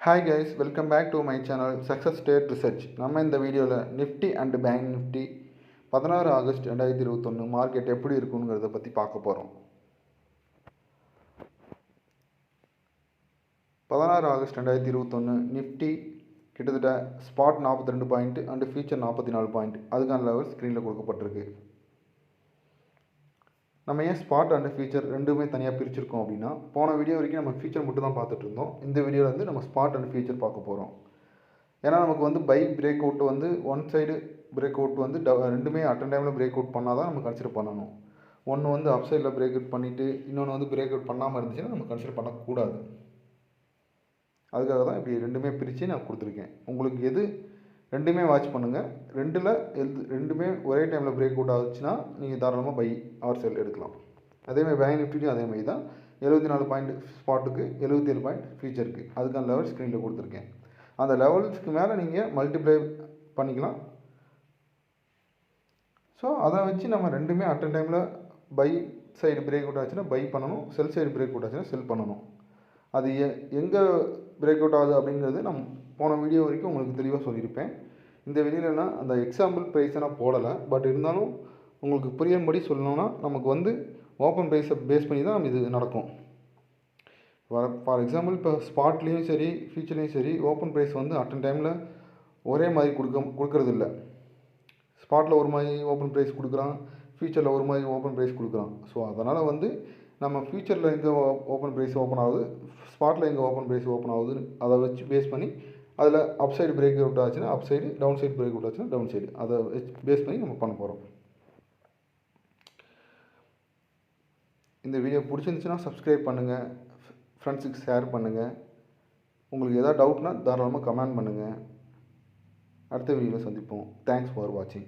Hi guys, welcome back to my channel Success State Research. நம்ம இந்த வீடியோல Nifty and BankNifty 16 August 2021 market எப்படி இருக்கும்ங்கறத பத்தி பார்க்க போறோம். 16 ஆகஸ்ட் 2021 Nifty கிட்டத்தட்ட spot 42 point and future 44 point அதுக்கான லெவல் ஸ்கிரீன்ல கொடுக்கப்பட்டிருக்கு. நம்ம ஏன் ஸ்பாட் அண்ட் ஃபியூச்சர் ரெண்டுமே தனியாக பிரிச்சிருக்கோம் அப்படின்னா, போன வீடியோ வரைக்கும் நம்ம ஃபியூச்சர் மட்டும் தான் பார்த்துட்டு இருந்தோம். இந்த வீடியோவில் வந்து நம்ம ஸ்பாட் அண்ட் ஃபியூச்சர் பார்க்க போகிறோம். ஏன்னா நமக்கு வந்து பை பிரேக் அவுட் வந்து ஒன் சைடு பிரேக் அவுட் வந்து ரெண்டுமே அட்டன் டைமில் பிரேக் அவுட் பண்ணால் தான் நம்ம கன்சிடர் பண்ணணும். ஒன்று வந்து அப் சைடில் பிரேக் அவுட் பண்ணிவிட்டு இன்னொன்று வந்து பிரேக் அவுட் பண்ணாமல் இருந்துச்சுன்னா நம்ம கன்சிடர் பண்ணக்கூடாது. அதுக்காக தான் இப்படி ரெண்டுமே பிரித்து நான் கொடுத்துருக்கேன். உங்களுக்கு எது ரெண்டுமே வாட்ச் பண்ணுங்கள். ரெண்டுமே ஒரே டைமில் பிரேக் அவுட் ஆச்சுன்னா நீங்கள் தாராளமாக பை ஆர் செல் எடுக்கலாம். அதேமாதிரி பேங்க் நிஃப்டியும் அதேமாதிரி தான் 74 பாயிண்ட் ஸ்பாட்டுக்கு 77 பாயிண்ட் ஃபியூச்சருக்கு அதுக்கான லெவல் ஸ்க்ரீனில் கொடுத்துருக்கேன். அந்த லெவல்ஸ்க்கு மேலே நீங்கள் மல்டிப்ளை பண்ணிக்கலாம். ஸோ அதை வச்சு நம்ம ரெண்டுமே அட்டன் டைமில் பை சைடு பிரேக் அவுட் ஆச்சுன்னா பை பண்ணணும், செல் சைடு பிரேக் அவுட் ஆச்சுன்னா செல் பண்ணணும். அது எங்கே பிரேக் அவுட் ஆகுது அப்படிங்கிறது நான் போன வீடியோ வரைக்கும் உங்களுக்கு தெளிவாக சொல்லியிருப்பேன். இந்த வீடியோவில் அந்த எக்ஸாம்பிள் ப்ரைஸை நான் போடலை. பட் இருந்தாலும் உங்களுக்கு புரியும்படி சொல்லணும்னா நமக்கு வந்து ஓப்பன் ப்ரைஸை பேஸ் பண்ணி தான் இது நடக்கும். ஃபார் எக்ஸாம்பிள் இப்போ ஸ்பாட்லேயும் சரி ஃபியூச்சர்லேயும் சரி ஓப்பன் ப்ரைஸ் வந்து அட்டன் டைமில் ஒரே மாதிரி கொடுக்கறது இல்லை. ஸ்பாட்டில் ஒரு மாதிரி ஓப்பன் ப்ரைஸ் கொடுக்குறான், ஃபியூச்சரில் ஒரு மாதிரி ஓப்பன் ப்ரைஸ் கொடுக்குறான். ஸோ அதனால் வந்து நம்ம ஃபியூச்சரில் எங்கே ஓப்பன் ப்ரைஸ் ஓப்பன் ஆகுது, ஸ்பாட்டில் எங்கே ஓப்பன் ப்ரைஸ் ஓப்பன் ஆகுதுன்னு அதை வச்சு பேஸ் பண்ணி அதில் அப் சைடு பிரேக் அவுட் ஆச்சுன்னா up side, down side break out ஆச்சுன்னா டவுன் சைடு, அதை பேஸ் பண்ணி நம்ம பண்ண போகிறோம். இந்த வீடியோ பிடிச்சிருந்துச்சுன்னா சப்ஸ்கிரைப் பண்ணுங்கள், ஃப்ரெண்ட்ஸுக்கு ஷேர் பண்ணுங்கள். உங்களுக்கு எதாவது டவுட்னா தாராளமாக கமெண்ட் பண்ணுங்கள். அடுத்த வீடியோவில் சந்திப்போம். தேங்க்ஸ் ஃபார் வாட்சிங்.